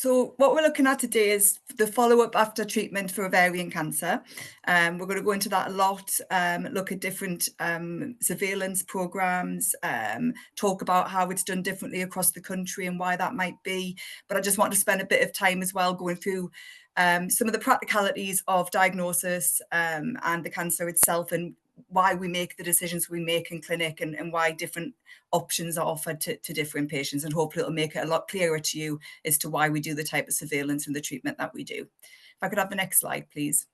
So what we're looking at today is the follow-up after treatment for ovarian cancer. We're going to go into that a lot, look at different surveillance programs, talk about how it's done differently across the country and why that might be. But I just want to spend a bit of time as well going through some of the practicalities of diagnosis and the cancer itself, and why we make the decisions we make in clinic, and why different options are offered to different patients. And hopefully it'll make it a lot clearer to you as to why we do the type of surveillance and the treatment that we do. If I could have the next slide, please.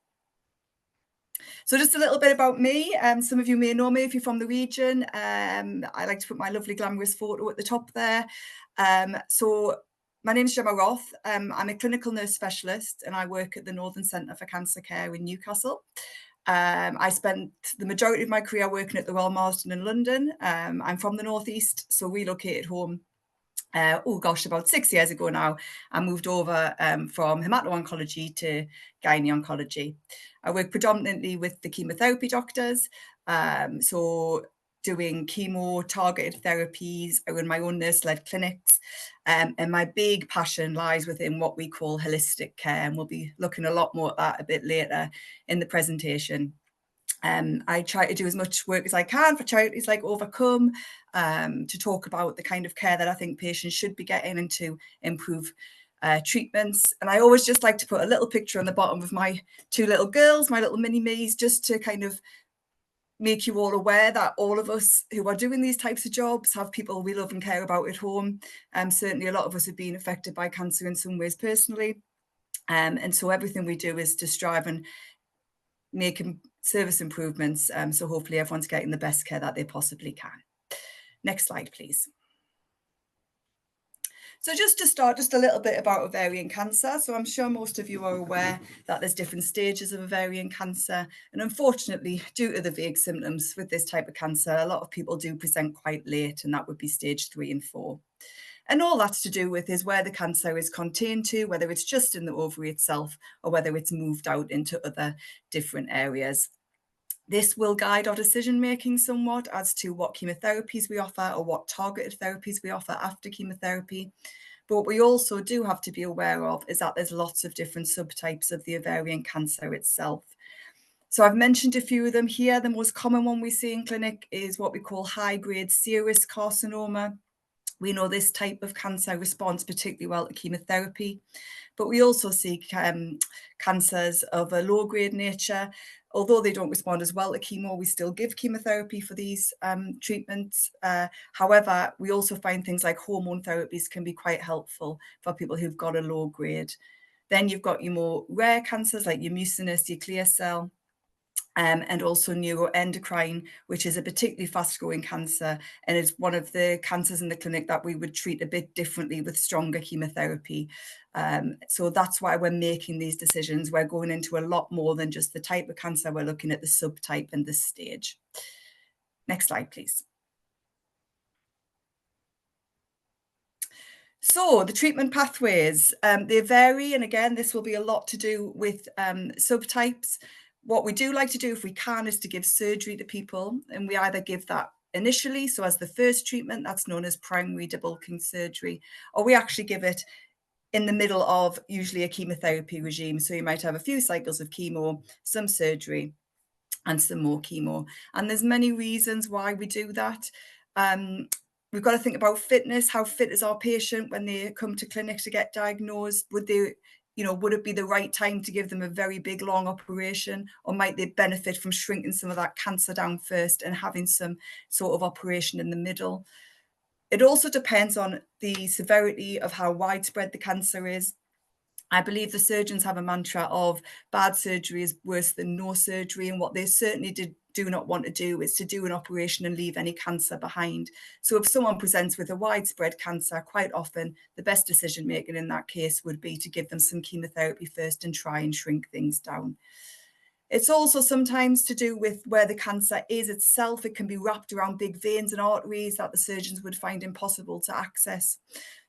So just a little bit about me. Some of you may know me if you're from the region. I like to put my lovely glamorous photo at the top there. So my name is Gemma Roth. I'm a clinical nurse specialist and I work at the Northern Centre for Cancer Care in Newcastle. I spent the majority of my career working at the Royal Marsden in London. I'm from the Northeast, so relocated home, about 6 years ago now. I moved over from haemato-oncology to gynaecology. I work predominantly with the chemotherapy doctors, so doing chemo, targeted therapies. I run my own nurse-led clinics, and my big passion lies within what we call holistic care, and we'll be looking a lot more at that a bit later in the presentation. I try to do as much work as I can for charities like Overcome, to talk about the kind of care that I think patients should be getting and to improve treatments. And I always just like to put a little picture on the bottom of my two little girls, my little mini-me's, just to kind of make you all aware that all of us who are doing these types of jobs have people we love and care about at home. Certainly a lot of us have been affected by cancer in some ways personally. And so everything we do is to strive and make service improvements. So hopefully everyone's getting the best care that they possibly can. Next slide, please. So just to start, just a little bit about ovarian cancer. So I'm sure most of you are aware that there's different stages of ovarian cancer. And unfortunately, due to the vague symptoms with this type of cancer, a lot of people do present quite late, and that would be stage 3 and 4. And all that's to do with is where the cancer is contained to, whether it's just in the ovary itself or whether it's moved out into other different areas. This will guide our decision-making somewhat as to what chemotherapies we offer or what targeted therapies we offer after chemotherapy. But what we also do have to be aware of is that there's lots of different subtypes of the ovarian cancer itself. So I've mentioned a few of them here. The most common one we see in clinic is what we call high-grade serous carcinoma. We know this type of cancer responds particularly well to chemotherapy, but we also see cancers of a low-grade nature. Although they don't respond as well to chemo, we still give chemotherapy for these treatments. However, we also find things like hormone therapies can be quite helpful for people who've got a low grade. Then you've got your more rare cancers like your mucinous, your clear cell, and also neuroendocrine, which is a particularly fast-growing cancer, and it's one of the cancers in the clinic that we would treat a bit differently with stronger chemotherapy. So that's why we're making these decisions. We're going into a lot more than just the type of cancer. We're looking at the subtype and the stage. Next slide, please. So the treatment pathways, they vary. And again, this will be a lot to do with subtypes. What we do like to do if we can is to give surgery to people, and we either give that initially, so as the first treatment, that's known as primary debulking surgery, or we actually give it in the middle of usually a chemotherapy regime. So you might have a few cycles of chemo, some surgery, and some more chemo. And there's many reasons why we do that. We've got to think about fitness. How fit is our patient when they come to clinic to get diagnosed? Would it be the right time to give them a very big, long operation, or might they benefit from shrinking some of that cancer down first and having some sort of operation in the middle? It also depends on the severity of how widespread the cancer is. I believe the surgeons have a mantra of bad surgery is worse than no surgery, and what they certainly do not want to do is to do an operation and leave any cancer behind. So if someone presents with a widespread cancer, quite often the best decision making in that case would be to give them some chemotherapy first and try and shrink things down. It's also sometimes to do with where the cancer is itself. It can be wrapped around big veins and arteries that the surgeons would find impossible to access.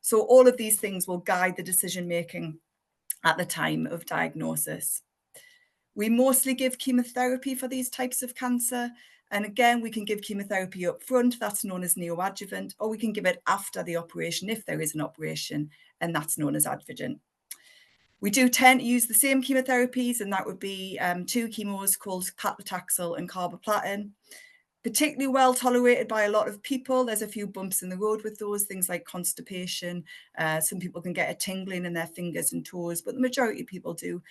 So all of these things will guide the decision making at the time of diagnosis. We mostly give chemotherapy for these types of cancer. And again, we can give chemotherapy up front, that's known as neoadjuvant, or we can give it after the operation if there is an operation, and that's known as adjuvant. We do tend to use the same chemotherapies, and that would be 2 chemos called paclitaxel and carboplatin. Particularly well tolerated by a lot of people. There's a few bumps in the road with those, things like constipation. Some people can get a tingling in their fingers and toes, but the majority of people do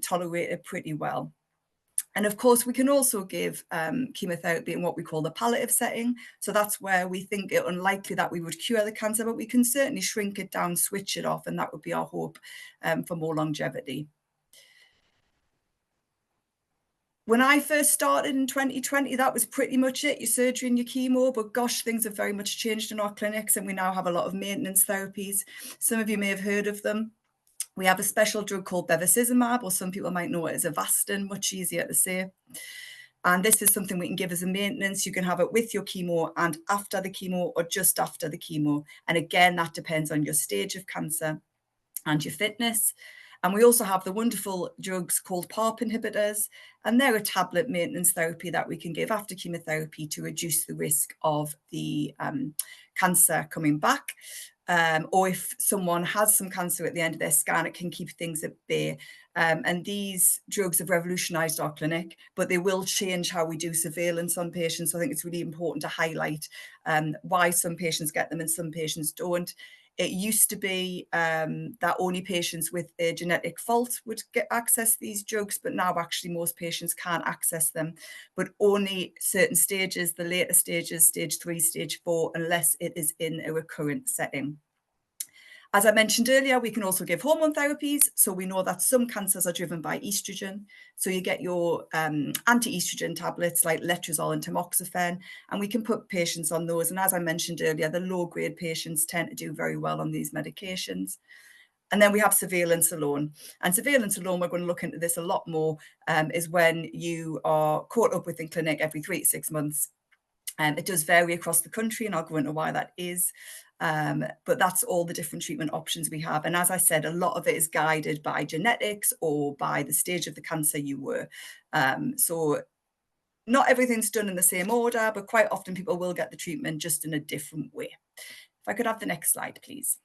tolerate it pretty well. And of course, we can also give chemotherapy in what we call the palliative setting. So that's where we think it unlikely that we would cure the cancer, but we can certainly shrink it down, switch it off, and that would be our hope for more longevity. When I first started in 2020, that was pretty much it, your surgery and your chemo, but gosh, things have very much changed in our clinics, and we now have a lot of maintenance therapies. Some of you may have heard of them. We have a special drug called bevacizumab, or some people might know it as Avastin, much easier to say. And this is something we can give as a maintenance. You can have it with your chemo and after the chemo, or just after the chemo. And again, that depends on your stage of cancer and your fitness. And we also have the wonderful drugs called PARP inhibitors, and they're a tablet maintenance therapy that we can give after chemotherapy to reduce the risk of the cancer coming back. Or if someone has some cancer at the end of their scan, it can keep things at bay. And these drugs have revolutionized our clinic, but they will change how we do surveillance on patients. So I think it's really important to highlight why some patients get them and some patients don't. It used to be that only patients with a genetic fault would get access to these drugs, but now actually most patients can access them, but only certain stages, the later stages, stage 3, stage 4, unless it is in a recurrent setting. As I mentioned earlier, we can also give hormone therapies. So we know that some cancers are driven by estrogen. So you get your anti-estrogen tablets like letrozole and tamoxifen, and we can put patients on those. And as I mentioned earlier, the low-grade patients tend to do very well on these medications. And then we have surveillance alone. And surveillance alone, we're going to look into this a lot more, is when you are caught up with in clinic every 3 to 6 months. It does vary across the country, and I'll go into why that is. But that's all the different treatment options we have. And as I said, a lot of it is guided by genetics or by the stage of the cancer you were. So not everything's done in the same order, but quite often people will get the treatment just in a different way. If I could have the next slide, please.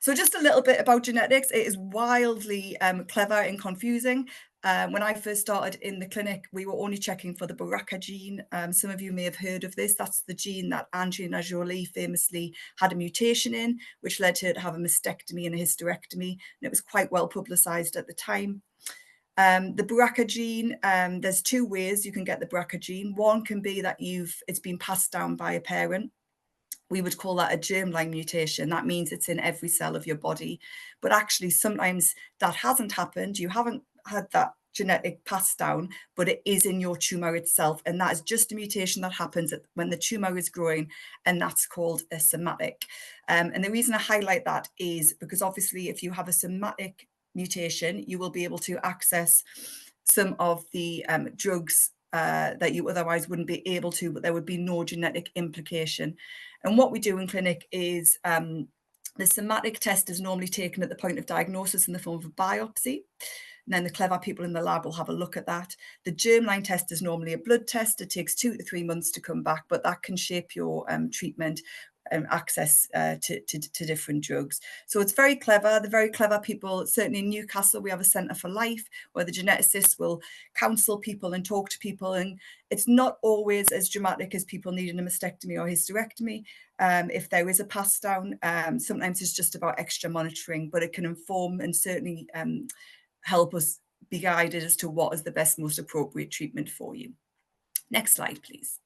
So just a little bit about genetics. It is wildly clever and confusing. When I first started in the clinic, we were only checking for the BRCA gene. Some of you may have heard of this. That's the gene that Angelina Jolie famously had a mutation in, which led her to have a mastectomy and a hysterectomy. And it was quite well publicized at the time. The BRCA gene, there's 2 ways you can get the BRCA gene. One can be that it's been passed down by a parent. We would call that a germline mutation. That means it's in every cell of your body. But actually, sometimes that hasn't happened. You haven't had that genetic pass down, but it is in your tumor itself. And that is just a mutation that happens when the tumor is growing, and that's called a somatic. And the reason I highlight that is because obviously, if you have a somatic mutation, you will be able to access some of the drugs that you otherwise wouldn't be able to, but there would be no genetic implication. And what we do in clinic is the somatic test is normally taken at the point of diagnosis in the form of a biopsy. And then the clever people in the lab will have a look at that. The germline test is normally a blood test. It takes 2 to 3 months to come back, but that can shape your treatment and access to different drugs. So it's very clever. The very clever people, certainly in Newcastle, we have a Centre for Life where the geneticists will counsel people and talk to people. And it's not always as dramatic as people needing a mastectomy or hysterectomy. If there is a pass down, sometimes it's just about extra monitoring, but it can inform and certainly help us be guided as to what is the best, most appropriate treatment for you. Next slide, please.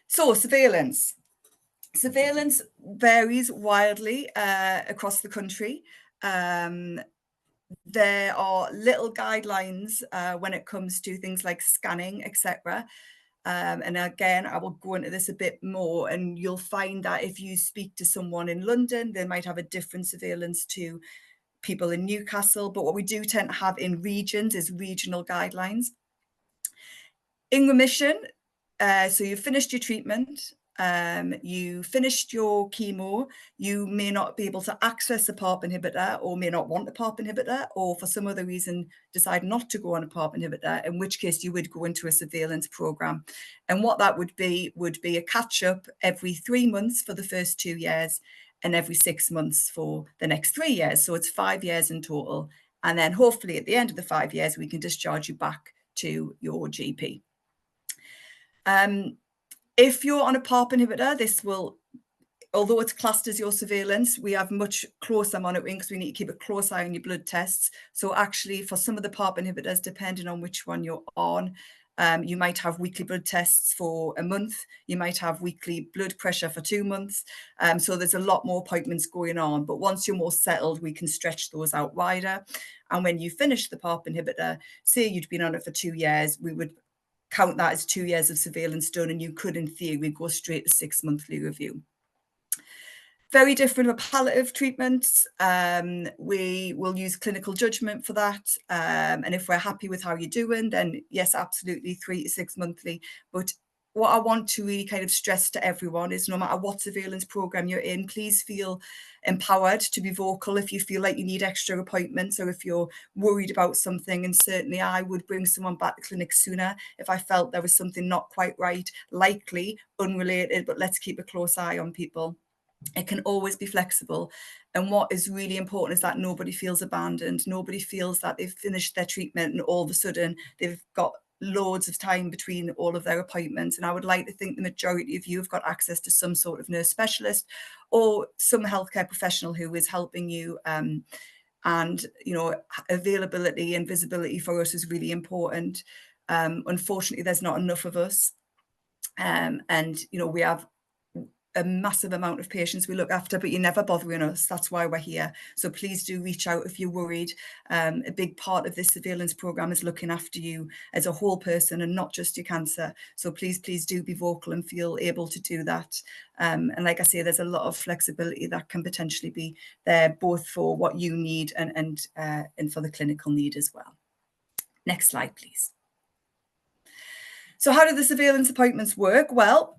So surveillance. Surveillance varies wildly across the country. There are little guidelines when it comes to things like scanning, etc. And again, I will go into this a bit more, and you'll find that if you speak to someone in London, they might have a different surveillance to people in Newcastle. But what we do tend to have in regions is regional guidelines. In remission, so you've finished your treatment, you finished your chemo, you may not be able to access a PARP inhibitor or may not want a PARP inhibitor, or for some other reason decide not to go on a PARP inhibitor, in which case you would go into a surveillance program. And what that would be a catch-up every 3 months for the first 2 years and every 6 months for the next 3 years. So it's 5 years in total. And then hopefully at the end of the 5 years, we can discharge you back to your GP. If you're on a PARP inhibitor, this will, although it's classed as your surveillance, we have much closer monitoring because we need to keep a close eye on your blood tests. So actually for some of the PARP inhibitors, depending on which one you're on, you might have weekly blood tests for a month. You might have weekly blood pressure for 2 months. So there's a lot more appointments going on. But once you're more settled, we can stretch those out wider. And when you finish the PARP inhibitor, say you'd been on it for 2 years, we would count that as 2 years of surveillance done, and you could, in theory, go straight to 6-monthly review. Very different with palliative treatments. We will use clinical judgment for that. And if we're happy with how you're doing, then yes, absolutely 3 to 6 monthly. But what I want to really kind of stress to everyone is no matter what surveillance program you're in, please feel empowered to be vocal if you feel like you need extra appointments or if you're worried about something. And certainly I would bring someone back to clinic sooner if I felt there was something not quite right, likely unrelated, but let's keep a close eye on people. It can always be flexible. And what is really important is that nobody feels abandoned. Nobody feels that they've finished their treatment and all of a sudden they've got loads of time between all of their appointments. And I would like to think the majority of you have got access to some sort of nurse specialist or some healthcare professional who is helping you. And, you know, availability and visibility for us is really important. Unfortunately, there's not enough of us. And, you know, we have a massive amount of patients we look after, but you're never bothering us. That's why we're here. So please do reach out if you're worried. A big part of this surveillance program is looking after you as a whole person and not just your cancer. So please do be vocal and feel able to do that. And like I say, there's a lot of flexibility that can potentially be there, both for what you need and for the clinical need as well. Next slide, please. So how do the surveillance appointments work? Well,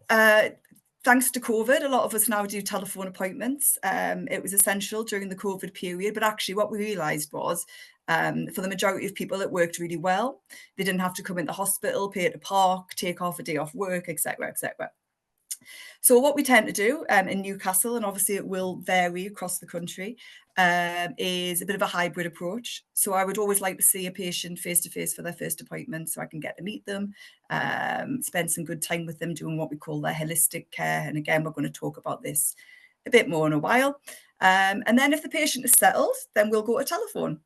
thanks to COVID, a lot of us now do telephone appointments. It was essential during the COVID period, but actually what we realised was for the majority of people, it worked really well. They didn't have to come into hospital, pay to park, take off a day off work, etc., etc. So what we tend to do in Newcastle, and obviously it will vary across the country, is a bit of a hybrid approach. So I would always like to see a patient face-to-face for their first appointment so I can get to meet them, spend some good time with them doing what we call their holistic care. And again, we're going to talk about this a bit more in a while. And then if the patient is settled, then we'll go to telephone.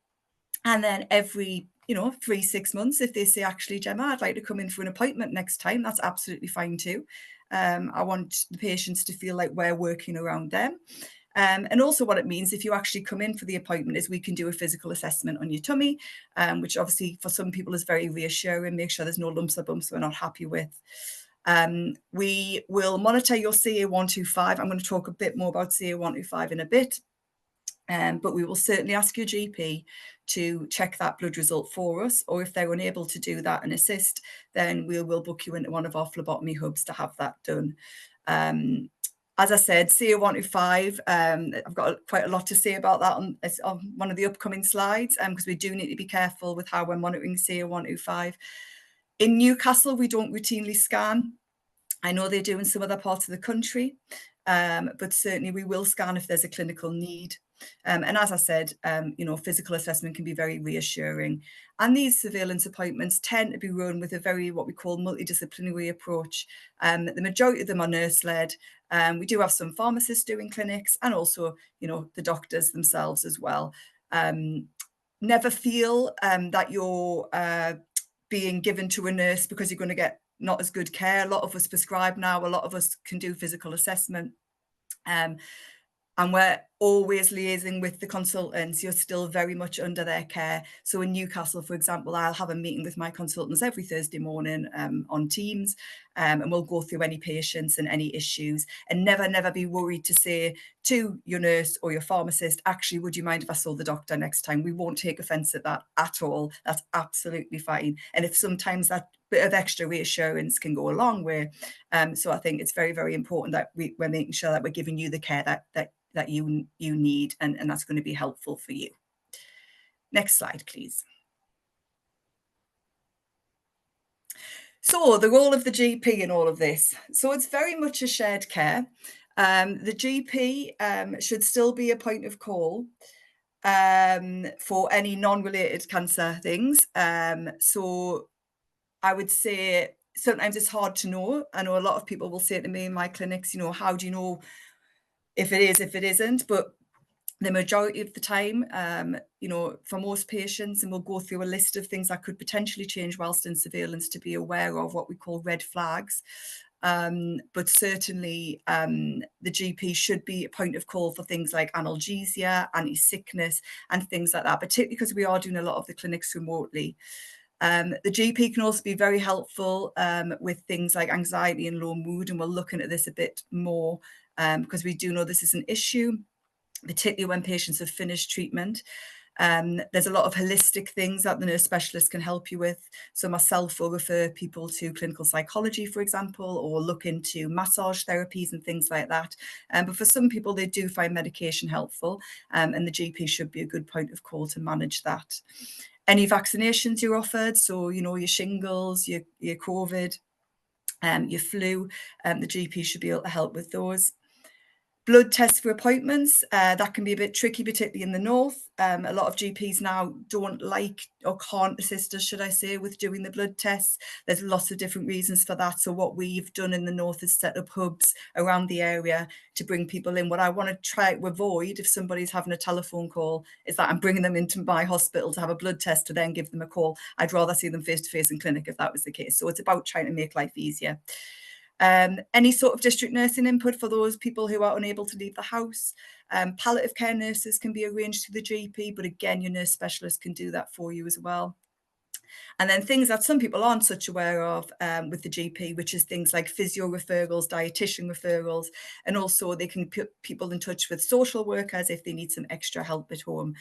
And then every 3-6 months, if they say, actually, Gemma, I'd like to come in for an appointment next time, that's absolutely fine too. I want the patients to feel like we're working around them. And also what it means if you actually come in for the appointment is we can do a physical assessment on your tummy, which obviously for some people is very reassuring, make sure there's no lumps or bumps we're not happy with. We will monitor your CA125. I'm going to talk a bit more about CA125 in a bit. But we will certainly ask your GP to check that blood result for us, or if they're unable to do that and assist, then we will book you into one of our phlebotomy hubs to have that done. As I said, CA125, I've got quite a lot to say about that on one of the upcoming slides, because we do need to be careful with how we're monitoring CA125. In Newcastle, we don't routinely scan. I know they do in some other parts of the country, but certainly we will scan if there's a clinical need. And as I said, physical assessment can be very reassuring. And these surveillance appointments tend to be run with a very, what we call, multidisciplinary approach. The majority of them are nurse-led. We do have some pharmacists doing clinics and also, the doctors themselves as well. Never feel that you're being given to a nurse because you're going to get not as good care. A lot of us prescribe now. A lot of us can do physical assessment. And we're always liaising with the consultants. You're still very much under their care. So in Newcastle, for example, I'll have a meeting with my consultants every Thursday morning on Teams, and we'll go through any patients and any issues, and never be worried to say to your nurse or your pharmacist, actually, would you mind if I saw the doctor next time? We won't take offence at that at all. That's absolutely fine. And if sometimes that bit of extra reassurance can go a long way. So I think it's very, very important that we're making sure that we're giving you the care that you need, and that's going to be helpful for you. Next slide, please. So the role of the GP in all of this. So it's very much a shared care. The GP should still be a point of call for any non-related cancer things. So I would say sometimes it's hard to know. I know a lot of people will say to me in my clinics, how do you know if it is, if it isn't? But the majority of the time, for most patients, and we'll go through a list of things that could potentially change whilst in surveillance to be aware of, what we call red flags. But certainly the GP should be a point of call for things like analgesia, anti-sickness, and things like that, particularly because we are doing a lot of the clinics remotely. The GP can also be very helpful with things like anxiety and low mood, and we'll look into this a bit more because we do know this is an issue, particularly when patients have finished treatment. There's a lot of holistic things that the nurse specialist can help you with. So myself will refer people to clinical psychology, for example, or look into massage therapies and things like that. But for some people, they do find medication helpful, and the GP should be a good point of call to manage that. Any vaccinations you're offered, so your shingles, your COVID, your flu, the GP should be able to help with those. Blood tests for appointments, that can be a bit tricky, particularly in the north. A lot of GPs now don't like or can't assist us, should I say, with doing the blood tests. There's lots of different reasons for that. So what we've done in the north is set up hubs around the area to bring people in. What I want to try to avoid if somebody's having a telephone call is that I'm bringing them into my hospital to have a blood test to then give them a call. I'd rather see them face-to-face in clinic if that was the case. So it's about trying to make life easier. Any sort of district nursing input for those people who are unable to leave the house. Palliative care nurses can be arranged through the GP, but again, your nurse specialist can do that for you as well. And then things that some people aren't such aware of with the GP, which is things like physio referrals, dietitian referrals, and also they can put people in touch with social workers if they need some extra help at home.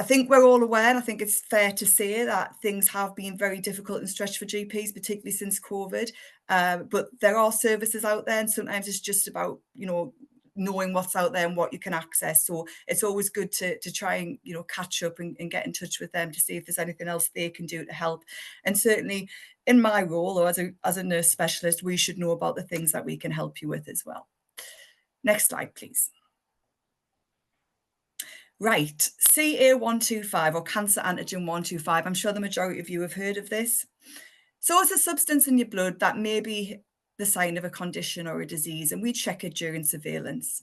I think we're all aware, and I think it's fair to say that things have been very difficult and stretched for GPs, particularly since COVID. But there are services out there, and sometimes it's just about, knowing what's out there and what you can access. So it's always good to try and, catch up and get in touch with them to see if there's anything else they can do to help. And certainly in my role, or as a nurse specialist, we should know about the things that we can help you with as well. Next slide, please. Right, CA125 or cancer antigen 125. I'm sure the majority of you have heard of this. So it's a substance in your blood that may be the sign of a condition or a disease, and we check it during surveillance.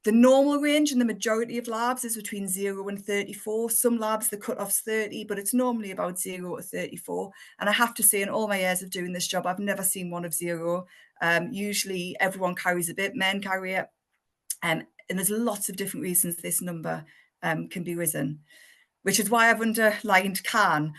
The normal range in the majority of labs is between 0 and 34. Some labs, the cutoff's 30, but it's normally about 0 to 34. And I have to say, in all my years of doing this job, I've never seen one of 0. Usually everyone carries a bit, men carry it. And there's lots of different reasons this number can be risen, which is why I've underlined can.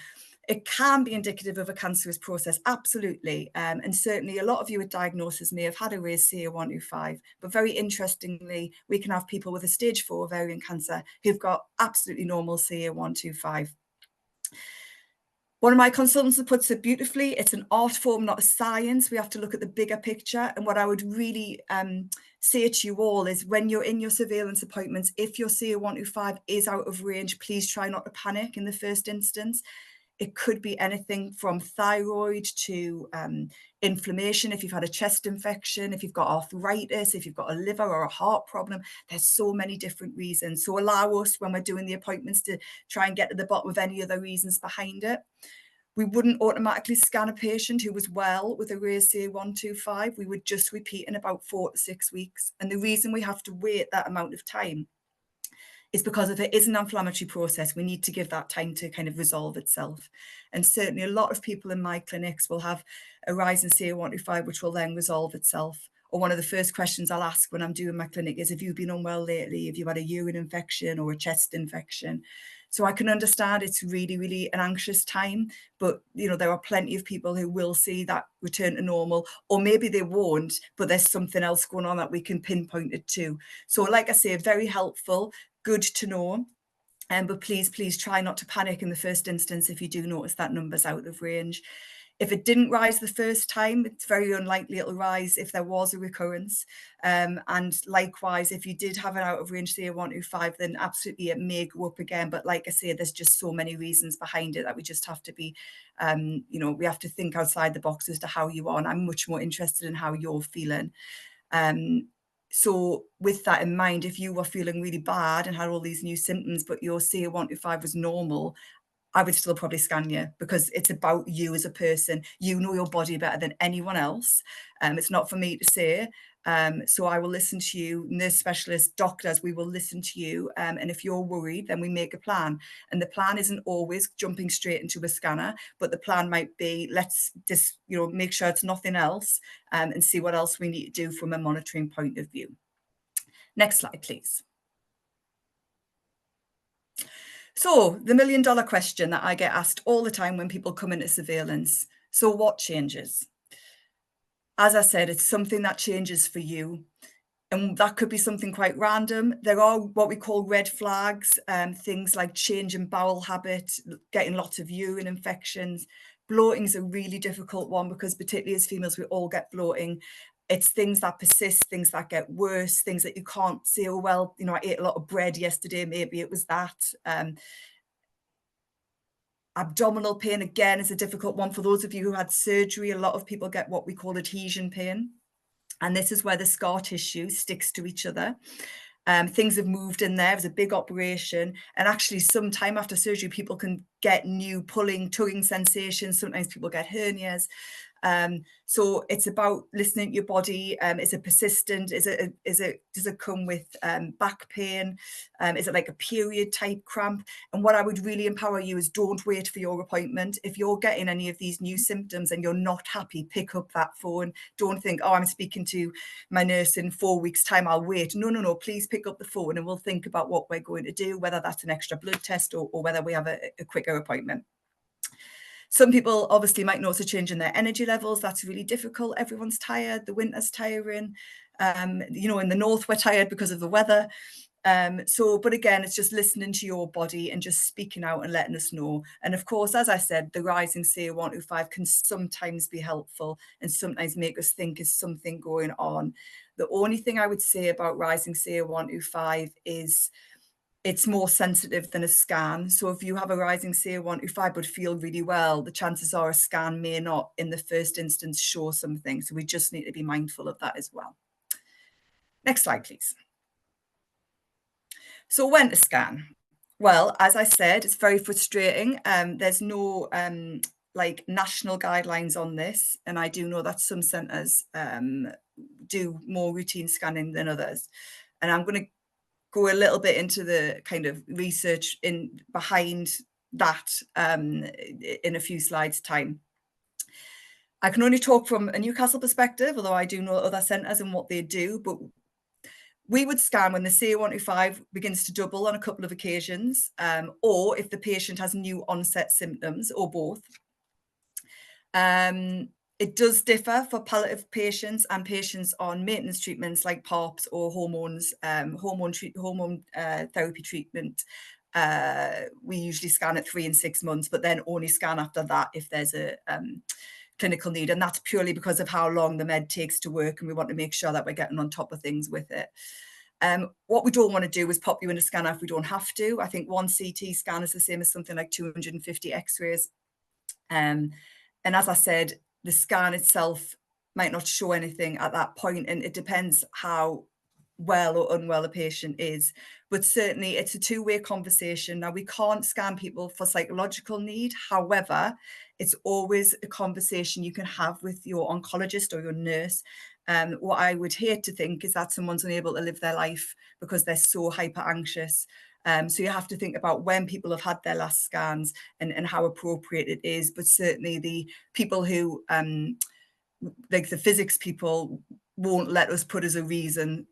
It can be indicative of a cancerous process, absolutely. And certainly a lot of you with diagnosis may have had a raised CA125, but very interestingly, we can have people with a stage 4 ovarian cancer who've got absolutely normal CA125. One of my consultants puts it beautifully. It's an art form, not a science. We have to look at the bigger picture. And what I would really say to you all is when you're in your surveillance appointments, if your CA125 is out of range, please try not to panic in the first instance. It could be anything from thyroid to inflammation. If you've had a chest infection, if you've got arthritis, if you've got a liver or a heart problem, there's so many different reasons. So allow us, when we're doing the appointments, to try and get to the bottom of any other reasons behind it. We wouldn't automatically scan a patient who was well with a raised CA125. We would just repeat in about 4 to 6 weeks. And the reason we have to wait that amount of time is because if it is an inflammatory process, we need to give that time to kind of resolve itself. And certainly a lot of people in my clinics will have a rise in CA125, which will then resolve itself. or one of the first questions I'll ask when I'm doing my clinic is, have you been unwell lately? Have you had a urine infection or a chest infection? So I can understand it's really, really an anxious time, but there are plenty of people who will see that return to normal, or maybe they won't, but there's something else going on that we can pinpoint it to. So like I say, very helpful, good to know. But please try not to panic in the first instance if you do notice that number's out of range. If it didn't rise the first time, it's very unlikely it'll rise if there was a recurrence. And likewise, if you did have an out of range CA125, then absolutely it may go up again. But like I say, there's just so many reasons behind it that we just have to be, we have to think outside the box as to how you are. And I'm much more interested in how you're feeling. So with that in mind, if you were feeling really bad and had all these new symptoms, but your CA125 was normal, I would still probably scan you, because it's about you as a person. You know your body better than anyone else. It's not for me to say. So I will listen to you, nurse specialists, doctors, we will listen to you. And if you're worried, then we make a plan. And the plan isn't always jumping straight into a scanner, but the plan might be, let's just, make sure it's nothing else, and see what else we need to do from a monitoring point of view. Next slide, please. So the $1 million question that I get asked all the time when people come into surveillance. So what changes? As I said, it's something that changes for you. And that could be something quite random. There are what we call red flags, things like change in bowel habit, getting lots of urine infections. Bloating is a really difficult one, because particularly as females, we all get bloating. It's things that persist, things that get worse, things that you can't say, oh, well, I ate a lot of bread yesterday, maybe it was that. Abdominal pain, again, is a difficult one. For those of you who had surgery, a lot of people get what we call adhesion pain. And this is where the scar tissue sticks to each other. Things have moved in there. It was a big operation. And actually, some time after surgery, people can get new pulling, tugging sensations. Sometimes people get hernias. So it's about listening to your body. Is it persistent? Does it come with back pain? Is it like a period type cramp? And what I would really empower you is, don't wait for your appointment. If you're getting any of these new symptoms and you're not happy, pick up that phone. Don't think, oh, I'm speaking to my nurse in 4 weeks' time, I'll wait. No, please pick up the phone and we'll think about what we're going to do, whether that's an extra blood test or whether we have a quicker appointment. Some people obviously might notice a change in their energy levels. That's really difficult. Everyone's tired. The winter's tiring. In the north, we're tired because of the weather. But again, it's just listening to your body and just speaking out and letting us know. And of course, as I said, the rising CA125 can sometimes be helpful and sometimes make us think, is something going on? The only thing I would say about rising CA125 is it's more sensitive than a scan. So if you have a rising CA125 but feel really well, the chances are a scan may not in the first instance show something. So we just need to be mindful of that as well. Next slide, please. So when to scan? Well, as I said, it's very frustrating. There's no national guidelines on this. And I do know that some centres do more routine scanning than others. And I'm going to go a little bit into the kind of research behind that in a few slides' time. I can only talk from a Newcastle perspective, although I do know other centres and what they do, but we would scan when the CA125 begins to double on a couple of occasions, or if the patient has new onset symptoms, or both. It does differ for palliative patients and patients on maintenance treatments like PARPs or hormones, hormone therapy treatment. We usually scan at 3 and 6 months, but then only scan after that if there's a clinical need. And that's purely because of how long the med takes to work, and we want to make sure that we're getting on top of things with it. What we don't want to do is pop you in a scanner if we don't have to. I think one CT scan is the same as something like 250 x-rays. And as I said, the scan itself might not show anything at that point, and it depends how well or unwell a patient is. But certainly it's a two-way conversation. Now, we can't scan people for psychological need. However, it's always a conversation you can have with your oncologist or your nurse. What I would hate to think is that someone's unable to live their life because they're so hyper anxious. So you have to think about when people have had their last scans and how appropriate it is. But certainly the people who, like the physics people, won't let us put as a reason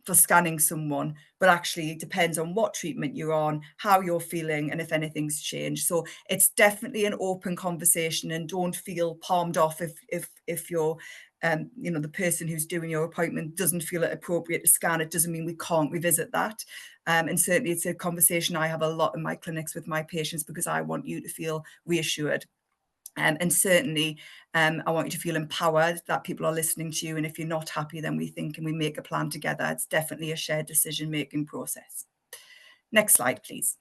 for scanning someone, but actually it depends on what treatment you're on, how you're feeling, and if anything's changed. So it's definitely an open conversation, and don't feel palmed off if you're the person who's doing your appointment doesn't feel it appropriate to scan. It doesn't mean we can't revisit that. And certainly it's a conversation I have a lot in my clinics with my patients, because I want you to feel reassured. And certainly, I want you to feel empowered that people are listening to you. And if you're not happy, then we think and we make a plan together. It's definitely a shared decision-making process. Next slide, please.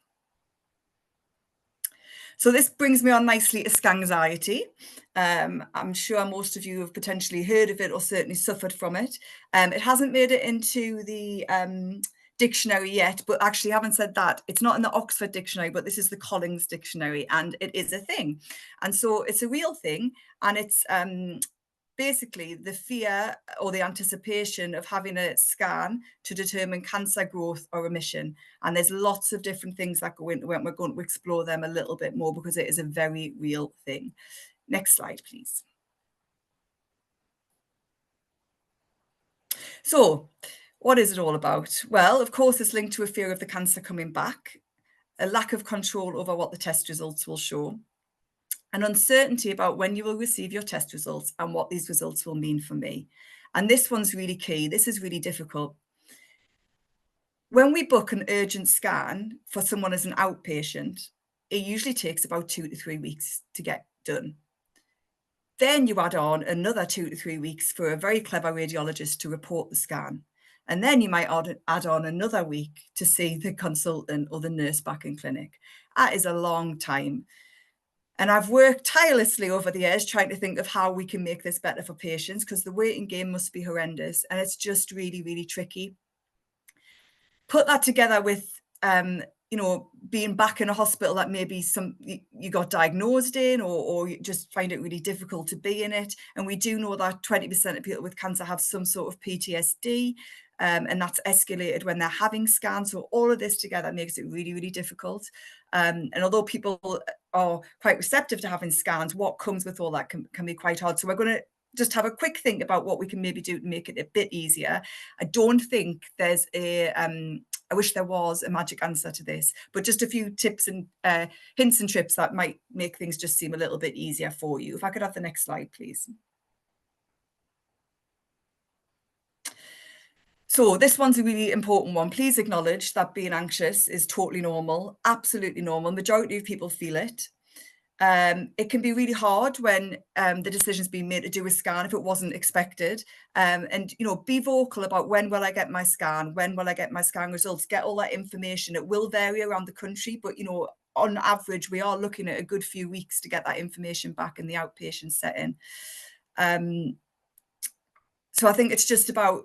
So this brings me on nicely to scanxiety. I'm sure most of you have potentially heard of it or certainly suffered from it. It hasn't made it into the dictionary yet, but actually, having said that, it's not in the Oxford Dictionary, but this is the Collins Dictionary, and it is a thing. And so it's a real thing, and it's basically the fear or the anticipation of having a scan to determine cancer growth or remission. And there's lots of different things that go into it, and we're going to explore them a little bit more because it is a very real thing. Next slide, please. So what is it all about? Well, of course, it's linked to a fear of the cancer coming back, a lack of control over what the test results will show, an uncertainty about when you will receive your test results and what these results will mean for me. And this one's really key. This is really difficult. When we book an urgent scan for someone as an outpatient, it usually takes about 2 to 3 weeks to get done. Then you add on another 2 to 3 weeks for a very clever radiologist to report the scan. And then you might add on another week to see the consultant or the nurse back in clinic. That is a long time. And I've worked tirelessly over the years trying to think of how we can make this better for patients, because the waiting game must be horrendous, and it's just really, really tricky. Put that together with, being back in a hospital that maybe you got diagnosed in, or you just find it really difficult to be in it. And we do know that 20% of people with cancer have some sort of PTSD, and that's escalated when they're having scans. So all of this together makes it really, really difficult. And although people are quite receptive to having scans, what comes with all that can be quite hard. So we're going to just have a quick think about what we can maybe do to make it a bit easier. I don't think there's I wish there was a magic answer to this, but just a few tips and hints and tips that might make things just seem a little bit easier for you. If I could have the next slide, please. So this one's a really important one. Please acknowledge that being anxious is totally normal, absolutely normal. Majority of people feel it. It can be really hard when the decision's been made to do a scan if it wasn't expected. And, be vocal about when will I get my scan? When will I get my scan results? Get all that information. It will vary around the country, but, on average, we are looking at a good few weeks to get that information back in the outpatient setting. So I think it's just about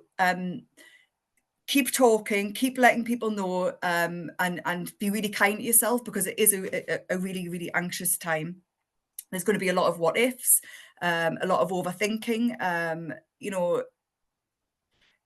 keep talking, keep letting people know, and be really kind to yourself, because it is a really, really anxious time. There's going to be a lot of what ifs, a lot of overthinking,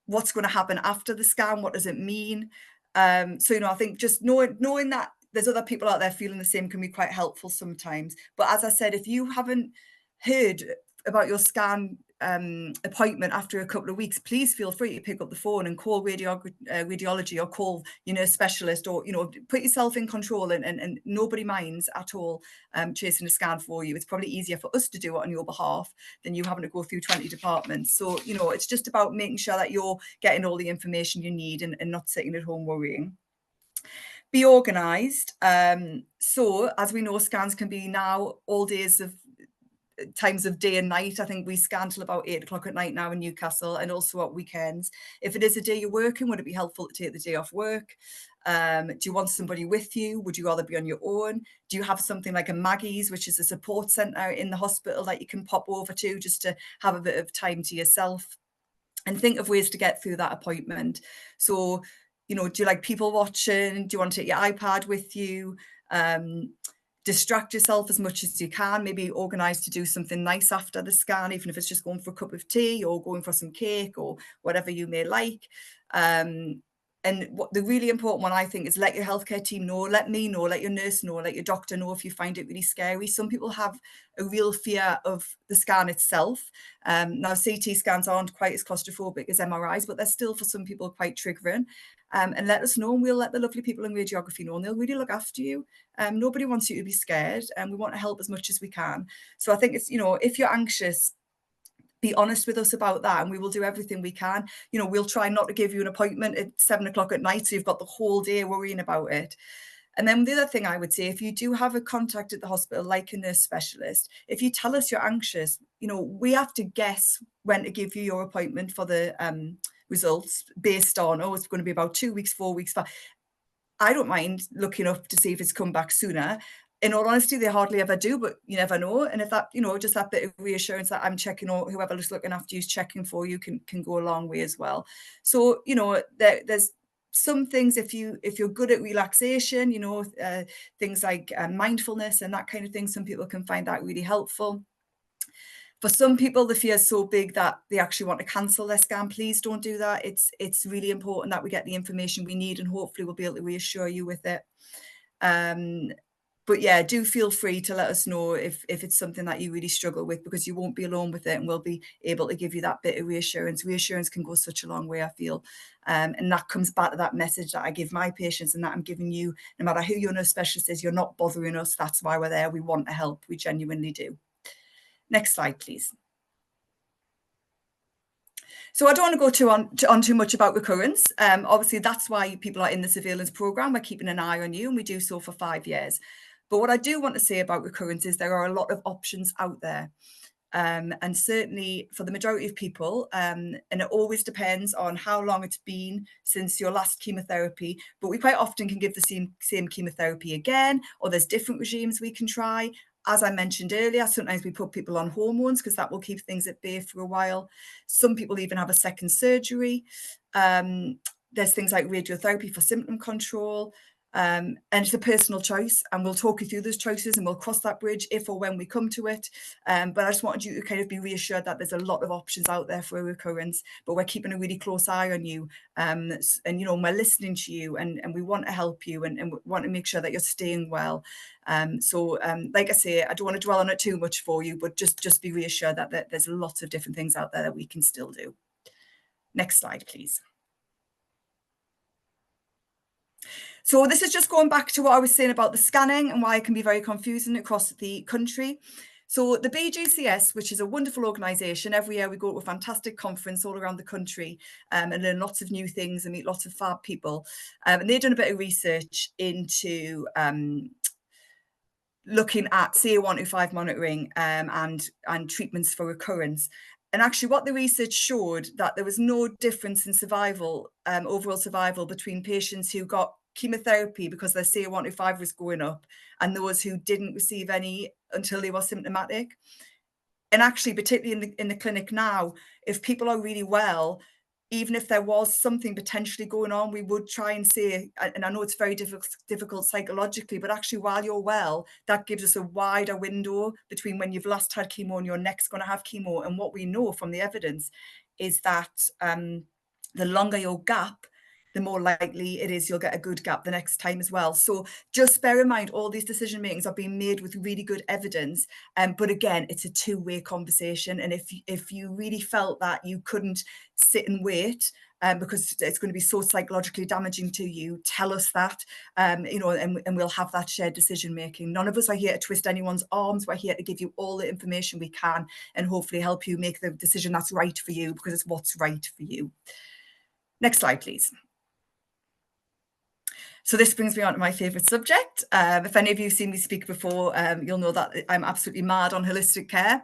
what's going to happen after the scan? What does it mean? So, I think just knowing that there's other people out there feeling the same can be quite helpful sometimes. But as I said, if you haven't heard about your scan appointment after a couple of weeks, please feel free to pick up the phone and call radiology, or call specialist, or put yourself in control, and nobody minds at all chasing a scan for you. It's probably easier for us to do it on your behalf than you having to go through 20 departments. So it's just about making sure that you're getting all the information you need, and not sitting at home worrying. Be organised. So as we know, scans can be now all days of times of day and night. I think we scan till about 8 o'clock at night now in Newcastle, and also at weekends. If it is a day you're working, would it be helpful to take the day off work? Do you want somebody with you? Would you rather be on your own? Do you have something like a Maggie's, which is a support centre in the hospital that you can pop over to just to have a bit of time to yourself? And think of ways to get through that appointment. So, do you like people watching? Do you want to take your iPad with you? Distract yourself as much as you can. Maybe organise to do something nice after the scan, even if it's just going for a cup of tea or going for some cake or whatever you may like. And what the really important one, I think, is let your healthcare team know, let me know, let your nurse know, let your doctor know if you find it really scary. Some people have a real fear of the scan itself. Now, CT scans aren't quite as claustrophobic as MRIs, but they're still, for some people, quite triggering. And let us know, and we'll let the lovely people in radiography know, and they'll really look after you. Nobody wants you to be scared, and we want to help as much as we can. So I think it's, if you're anxious, be honest with us about that, and we will do everything we can. We'll try not to give you an appointment at 7 o'clock at night, so you've got the whole day worrying about it. And then the other thing I would say, if you do have a contact at the hospital, like a nurse specialist, if you tell us you're anxious, we have to guess when to give you your appointment for the results based on, it's going to be about 2 weeks, 4 weeks. I don't mind looking up to see if it's come back sooner. In all honesty, they hardly ever do, but you never know. And if that, just that bit of reassurance that I'm checking, or whoever's looking after you is checking for you, can go a long way as well. So, there's some things, if you're good at relaxation, things like mindfulness and that kind of thing, some people can find that really helpful. For some people, the fear is so big that they actually want to cancel their scan. Please don't do that. It's really important that we get the information we need, and hopefully we'll be able to reassure you with it. But yeah, do feel free to let us know if it's something that you really struggle with, because you won't be alone with it, and we'll be able to give you that bit of reassurance. Reassurance can go such a long way, I feel. And that comes back to that message that I give my patients, and that I'm giving you, no matter who your nurse specialist is, you're not bothering us. That's why we're there. We want to help. We genuinely do. Next slide, please. So I don't want to go on too much about recurrence. Obviously, that's why people are in the surveillance programme. We're keeping an eye on you, and we do so for 5 years. But what I do want to say about recurrence is there are a lot of options out there. And certainly for the majority of people, and it always depends on how long it's been since your last chemotherapy, but we quite often can give the same chemotherapy again, or there's different regimes we can try. As I mentioned earlier, sometimes we put people on hormones because that will keep things at bay for a while. Some people even have a second surgery. There's things like radiotherapy for symptom control. And it's a personal choice, and we'll talk you through those choices, and we'll cross that bridge if or when we come to it. But I just wanted you to kind of be reassured that there's a lot of options out there for a recurrence, but we're keeping a really close eye on you. And we're listening to you, and we want to help you, and we want to make sure that you're staying well. So like I say, I don't want to dwell on it too much for you, but just be reassured that there's lots of different things out there that we can still do. Next slide, please. So this is just going back to what I was saying about the scanning and why it can be very confusing across the country. So the BGCS, which is a wonderful organisation, every year we go to a fantastic conference all around the country and learn lots of new things and meet lots of fab people. And they've done a bit of research into looking at CA125 monitoring and treatments for recurrence. And actually what the research showed, that there was no difference in survival, overall survival, between patients who got chemotherapy because their CA125 was going up and those who didn't receive any until they were symptomatic. And actually, particularly in the clinic now, if people are really well, even if there was something potentially going on, we would try and say, and I know it's very difficult psychologically, but actually while you're well, that gives us a wider window between when you've last had chemo and you're next going to have chemo. And what we know from the evidence is that the longer your gap, the more likely it is you'll get a good gap the next time as well. So just bear in mind, all these decision makings are being made with really good evidence. But again, it's a two-way conversation. And if you really felt that you couldn't sit and wait because it's going to be so psychologically damaging to you, tell us that, and we'll have that shared decision making. None of us are here to twist anyone's arms. We're here to give you all the information we can and hopefully help you make the decision that's right for you, because it's what's right for you. Next slide, please. So this brings me on to my favourite subject. If any of you have seen me speak before, you'll know that I'm absolutely mad on holistic care.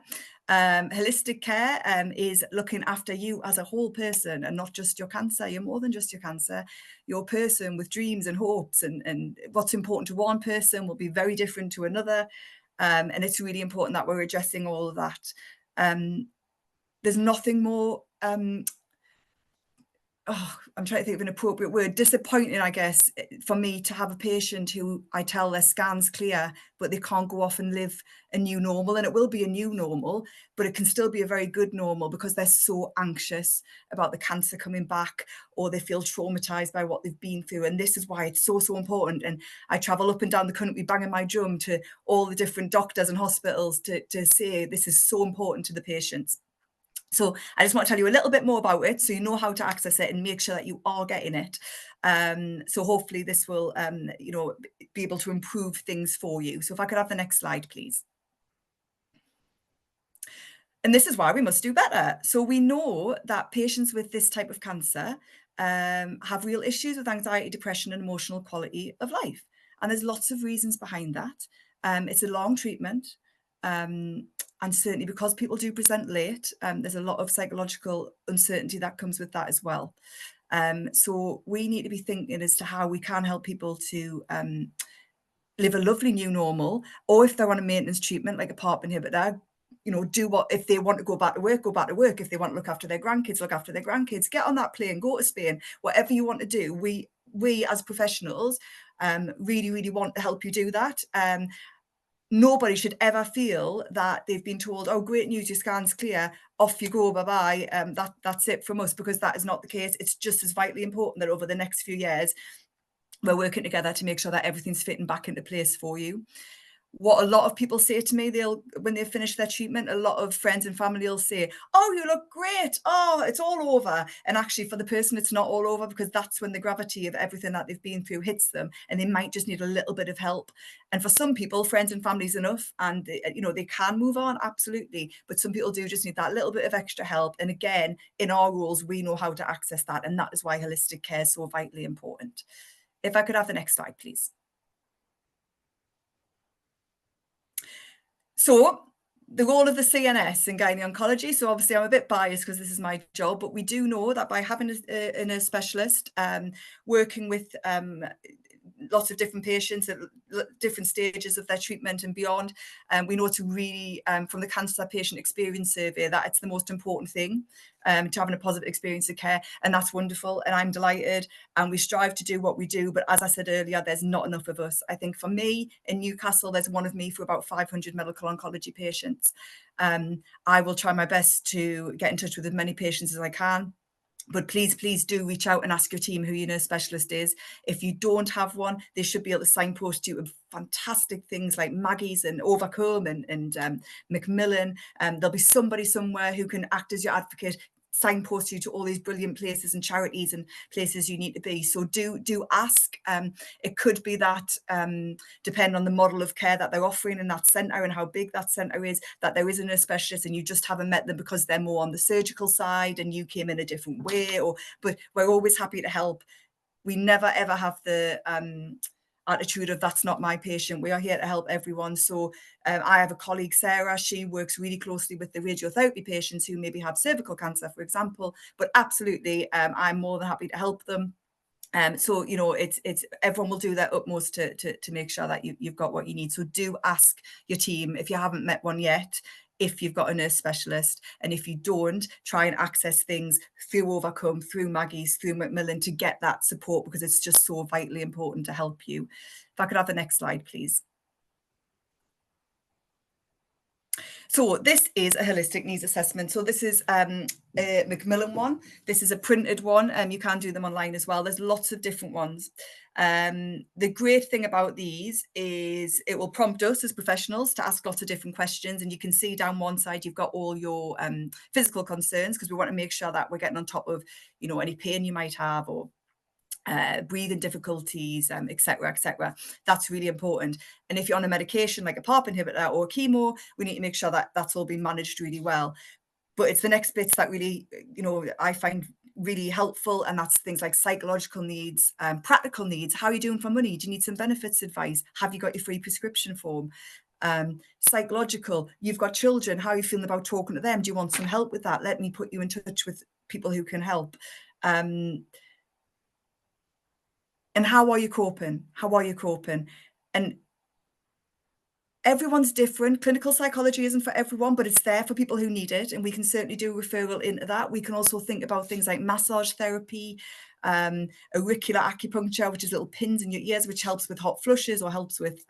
Holistic care is looking after you as a whole person and not just your cancer. You're more than just your cancer. You're a person with dreams and hopes, and what's important to one person will be very different to another. And it's really important that we're addressing all of that. There's nothing more I'm trying to think of an appropriate word, disappointing, I guess, for me to have a patient who I tell their scan's clear, but they can't go off and live a new normal. And it will be a new normal, but it can still be a very good normal because they're so anxious about the cancer coming back, or they feel traumatized by what they've been through. And this is why it's so, so important. And I travel up and down the country banging my drum to all the different doctors and hospitals to say this is so important to the patients. So I just want to tell you a little bit more about it so you know how to access it and make sure that you are getting it. So hopefully this will, be able to improve things for you. So if I could have the next slide, please. And this is why we must do better. So we know that patients with this type of cancer have real issues with anxiety, depression, and emotional quality of life. And there's lots of reasons behind that. It's a long treatment. And certainly because people do present late, there's a lot of psychological uncertainty that comes with that as well. So we need to be thinking as to how we can help people to live a lovely new normal, or if they're on a maintenance treatment like a PARP inhibitor, do what, if they want to go back to work, go back to work. If they want to look after their grandkids, look after their grandkids, get on that plane, go to Spain, whatever you want to do. We as professionals really, really want to help you do that. Nobody should ever feel that they've been told, oh, great news, your scan's clear, off you go, bye-bye, that's it from us, because that is not the case. It's just as vitally important that over the next few years, we're working together to make sure that everything's fitting back into place for you. What a lot of people say to me, when they finish their treatment, a lot of friends and family will say, oh, you look great. Oh, it's all over. And actually for the person, it's not all over, because that's when the gravity of everything that they've been through hits them, and they might just need a little bit of help. And for some people, friends and family is enough, and they can move on, absolutely. But some people do just need that little bit of extra help. And again, in our roles, we know how to access that. And that is why holistic care is so vitally important. If I could have the next slide, please. So the role of the CNS in gynaecology. So obviously I'm a bit biased because this is my job, but we do know that by having a nurse specialist working with lots of different patients at different stages of their treatment and beyond, we know to really, from the Cancer Patient Experience Survey, that it's the most important thing, to having a positive experience of care. And that's wonderful. And I'm delighted. And we strive to do what we do. But as I said earlier, there's not enough of us. I think for me in Newcastle, there's one of me for about 500 medical oncology patients. I will try my best to get in touch with as many patients as I can. But please, please do reach out and ask your team who your nurse specialist is. If you don't have one, they should be able to signpost you with fantastic things like Maggie's and Overcombe and Macmillan. There'll be somebody somewhere who can act as your advocate, signpost you to all these brilliant places and charities and places you need to be. So do ask. It could be that, depending on the model of care that they're offering in that centre and how big that centre is, that there is a nurse specialist and you just haven't met them because they're more on the surgical side and you came in a different way. But we're always happy to help. We never ever have the attitude of that's not my patient. We are here to help everyone. So I have a colleague, Sarah, she works really closely with the radiotherapy patients who maybe have cervical cancer, for example, but absolutely, I'm more than happy to help them. So, it's everyone will do their utmost to make sure that you've got what you need. So do ask your team if you haven't met one yet, if you've got a nurse specialist, and if you don't, try and access things through Overcome, through Maggie's, through Macmillan to get that support, because it's just so vitally important to help you. If I could have the next slide, please. So this is a holistic needs assessment. So this is a Macmillan one. This is a printed one. You can do them online as well. There's lots of different ones. The great thing about these is it will prompt us as professionals to ask lots of different questions. And you can see down one side, you've got all your physical concerns, because we want to make sure that we're getting on top of, any pain you might have, or breathing difficulties, etc., etc. That's really important. And if you're on a medication like a PARP inhibitor or chemo, we need to make sure that that's all being managed really well. But it's the next bits that really, I find really helpful, and that's things like psychological needs, practical needs. How are you doing for money? Do you need some benefits advice? Have you got your free prescription form? Psychological, you've got children. How are you feeling about talking to them? Do you want some help with that? Let me put you in touch with people who can help. And how are you coping? How are you coping? And Everyone's different. Clinical psychology isn't for everyone, but it's there for people who need it. And we can certainly do referral into that. We can also think about things like massage therapy, auricular acupuncture, which is little pins in your ears, which helps with hot flushes or helps with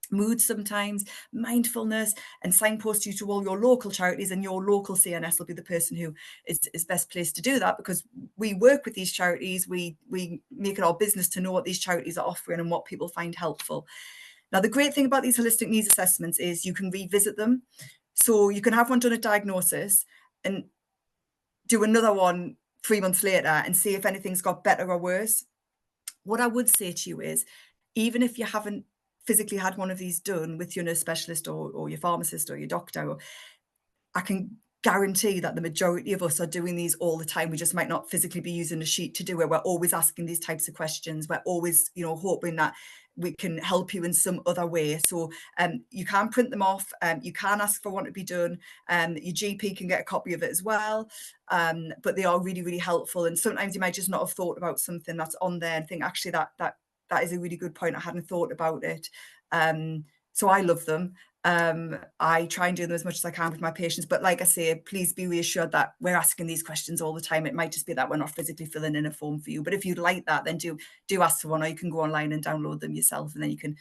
mood sometimes, mindfulness, and signpost you to all your local charities, and your local CNS will be the person who is best placed to do that, because we work with these charities. We make it our business to know what these charities are offering and what people find helpful. Now, the great thing about these holistic needs assessments is you can revisit them. So you can have one done at diagnosis and do another one 3 months later and see if anything's got better or worse. What I would say to you is, even if you haven't physically had one of these done with your nurse specialist or your pharmacist or your doctor, I can guarantee that the majority of us are doing these all the time. We just might not physically be using a sheet to do it. We're always asking these types of questions. We're always, hoping that we can help you in some other way. So you can print them off. You can ask for one to be done. Your GP can get a copy of it as well. But they are really, really helpful. And sometimes you might just not have thought about something that's on there and think, actually, that is a really good point. I hadn't thought about it. So I love them. I try and do them as much as I can with my patients. But like I say, please be reassured that we're asking these questions all the time. It might just be that we're not physically filling in a form for you. But if you'd like that, then do ask for one, or you can go online and download them yourself, and then you can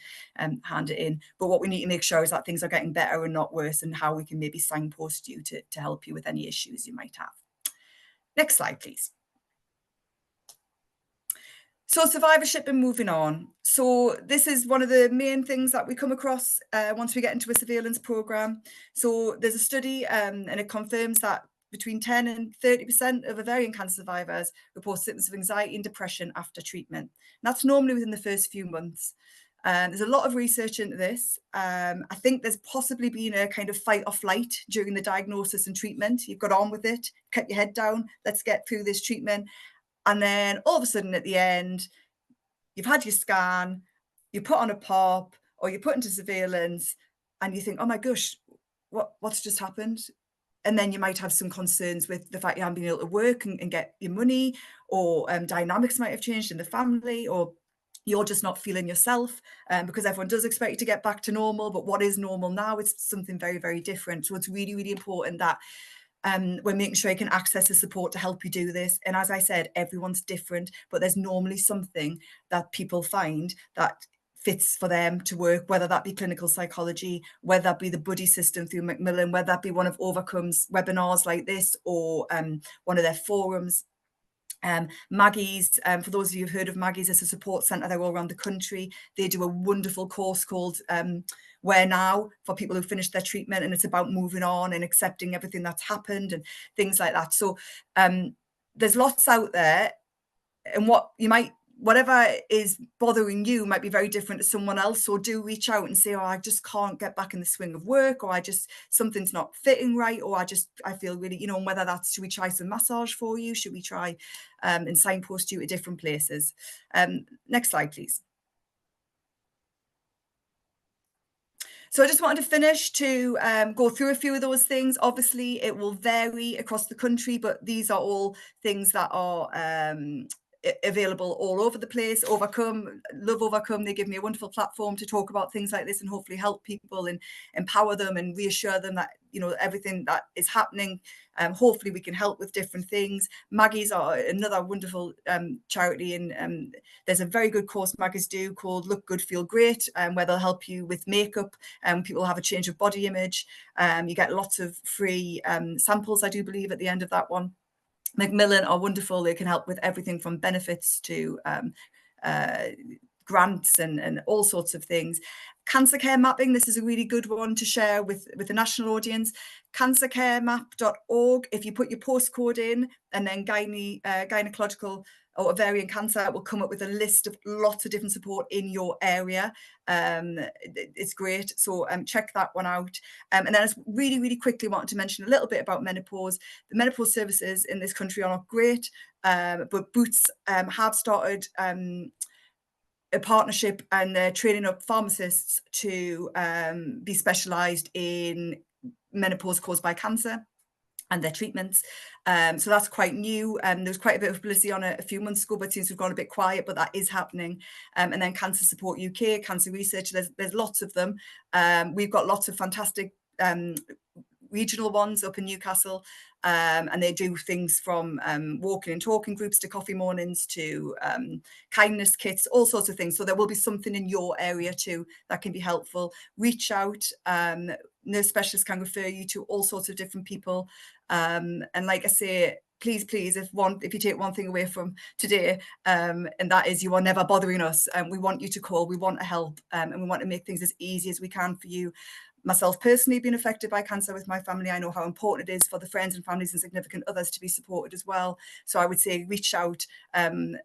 hand it in. But what we need to make sure is that things are getting better and not worse, and how we can maybe signpost you to help you with any issues you might have. Next slide, please. So survivorship and moving on. So this is one of the main things that we come across once we get into a surveillance program. So there's a study and it confirms that between 10 and 30% of ovarian cancer survivors report symptoms of anxiety and depression after treatment. And that's normally within the first few months. There's a lot of research into this. I think there's possibly been a kind of fight or flight during the diagnosis and treatment. You've got on with it, kept your head down, let's get through this treatment. And then all of a sudden at the end, you've had your scan, you put on a PARP, or you put into surveillance, and you think, oh my gosh, what's just happened? And then you might have some concerns with the fact you haven't been able to work and get your money, or dynamics might have changed in the family, or you're just not feeling yourself, because everyone does expect you to get back to normal. But what is normal now is something very, very different. So it's really, really important that we're making sure you can access the support to help you do this. And as I said, everyone's different, but there's normally something that people find that fits for them to work, whether that be clinical psychology, whether that be the buddy system through Macmillan, whether that be one of Overcome's webinars like this, or one of their forums. Maggie's, for those of you who've heard of Maggie's, it's a support centre. They're all around the country. They do a wonderful course called Where Now, for people who finished their treatment, and it's about moving on and accepting everything that's happened and things like that. So there's lots out there, and whatever is bothering you might be very different to someone else. So do reach out and say, oh, I just can't get back in the swing of work, or something's not fitting right, or I feel really, and whether that's, should we try some massage for you? Should we try and signpost you to different places? Next slide, please. So I just wanted to finish to go through a few of those things. Obviously, it will vary across the country, but these are all things that are available all over the place. Overcome, love Overcome. They give me a wonderful platform to talk about things like this and hopefully help people and empower them and reassure them that everything that is happening, hopefully we can help with different things. Maggie's are another wonderful charity, and there's a very good course Maggie's do called Look Good Feel Great, where they'll help you with makeup. People have a change of body image. You get lots of free samples, I do believe, at the end of that one. Macmillan are wonderful. They can help with everything from benefits to grants and all sorts of things. Cancer care mapping, this is a really good one to share with the national audience. cancercaremap.org. If you put your postcode in and then gynaecological or ovarian cancer, it will come up with a list of lots of different support in your area. It's great. So check that one out. And then I just really, really quickly wanted to mention a little bit about menopause. The menopause services in this country are not great, but Boots have started a partnership, and they're training up pharmacists to be specialised in menopause caused by cancer. and their treatments. So that's quite new. There was quite a bit of publicity on it a few months ago, but since we've gone a bit quiet, but that is happening. And then Cancer Support UK, Cancer Research, there's lots of them. We've got lots of fantastic regional ones up in Newcastle, and they do things from walking and talking groups to coffee mornings to kindness kits, all sorts of things. So there will be something in your area too that can be helpful. Reach out. Nurse specialists can refer you to all sorts of different people. And like I say, please, if you take one thing away from today, and that is you are never bothering us, and we want you to call, we want to help, and we want to make things as easy as we can for you. Myself personally being affected by cancer with my family, I know how important it is for the friends and families and significant others to be supported as well. So I would say reach out, and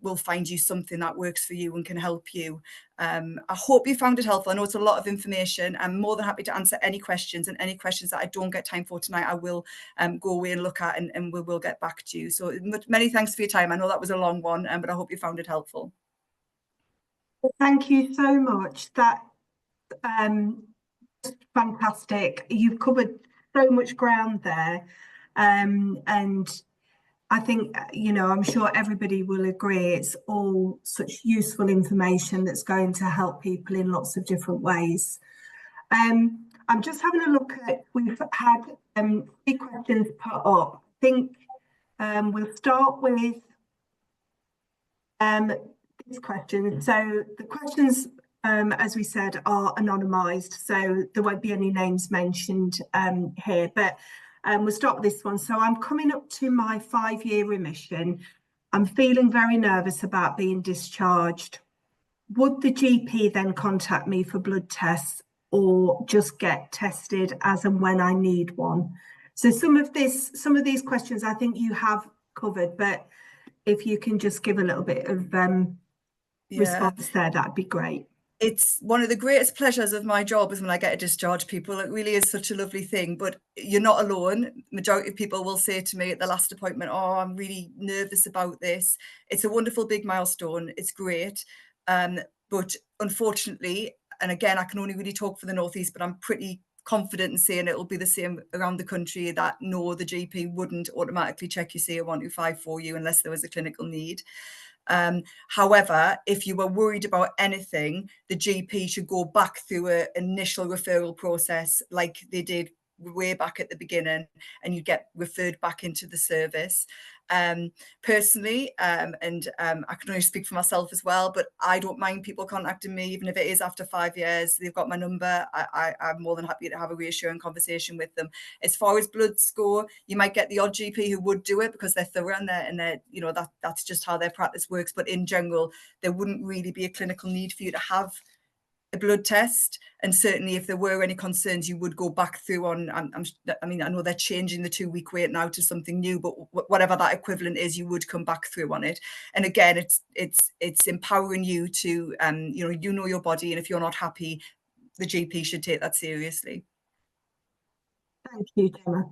we'll find you something that works for you and can help you. I hope you found it helpful. I know it's a lot of information. I'm more than happy to answer any questions, and any questions that I don't get time for tonight, I will go away and look at, and we will get back to you. So many thanks for your time. I know that was a long one, but I hope you found it helpful. Thank you so much. That fantastic. You've covered so much ground there, and I think, you know, I'm sure everybody will agree it's all such useful information that's going to help people in lots of different ways. I'm just having a look at, we've had 3 questions put up. I think we'll start with this question. So the questions, as we said, are anonymised, so there won't be any names mentioned here, but we'll start with this one. So I'm coming up to my 5-year remission. I'm feeling very nervous about being discharged. Would the GP then contact me for blood tests, or just get tested as and when I need one? So some of these questions I think you have covered, but if you can just give a little bit of response there, that'd be great. It's one of the greatest pleasures of my job is when I get to discharge people. It really is such a lovely thing, but you're not alone. Majority of people will say to me at the last appointment, oh, I'm really nervous about this. It's a wonderful big milestone. It's great. But unfortunately, and again, I can only really talk for the Northeast, but I'm pretty confident in saying it will be the same around the country, that no, the GP wouldn't automatically check your CA-125 for you unless there was a clinical need. However, if you were worried about anything, the GP should go back through an initial referral process like they did way back at the beginning, and you get referred back into the service. Personally, I can only speak for myself as well, but I don't mind people contacting me, even if it is after 5 years. They've got my number. I'm more than happy to have a reassuring conversation with them. As far as bloods go, you might get the odd GP who would do it because they're thorough and they're you know, that's just how their practice works. But in general, there wouldn't really be a clinical need for you to have a blood test, and certainly if there were any concerns, you would go back through on. I mean, I know they're changing the 2-week wait now to something new, but whatever that equivalent is, you would come back through on it. And again, it's empowering you to, you know your body, and if you're not happy, the GP should take that seriously. Thank you, Gemma.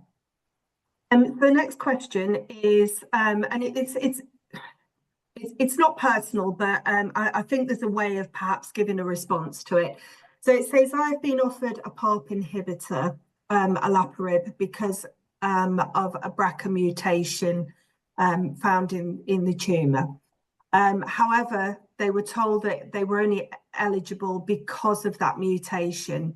The next question is, and it's not personal, but I think there's a way of perhaps giving a response to it. So it says, I've been offered a PARP inhibitor, olaparib, because of a BRCA mutation found in the tumour. However, they were told that they were only eligible because of that mutation.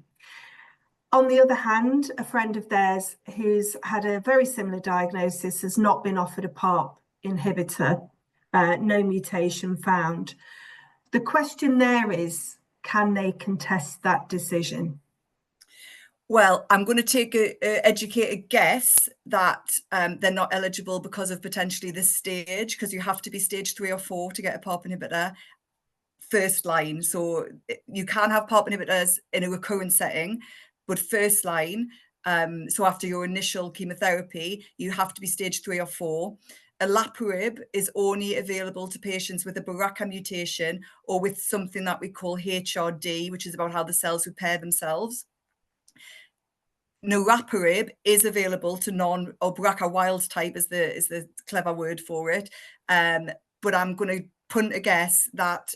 On the other hand, a friend of theirs who's had a very similar diagnosis has not been offered a PARP inhibitor. No mutation found. The question there is, can they contest that decision? Well, I'm going to take an educated guess that they're not eligible because of potentially this stage, because you have to be stage 3 or 4 to get a PARP inhibitor first line. So you can have PARP inhibitors in a recurrent setting, but first line, so after your initial chemotherapy, you have to be stage 3 or 4. Olaparib is only available to patients with a BRCA mutation or with something that we call HRD, which is about how the cells repair themselves. Niraparib is available to non or BRCA wild type is the clever word for it. But I'm going to punt a guess that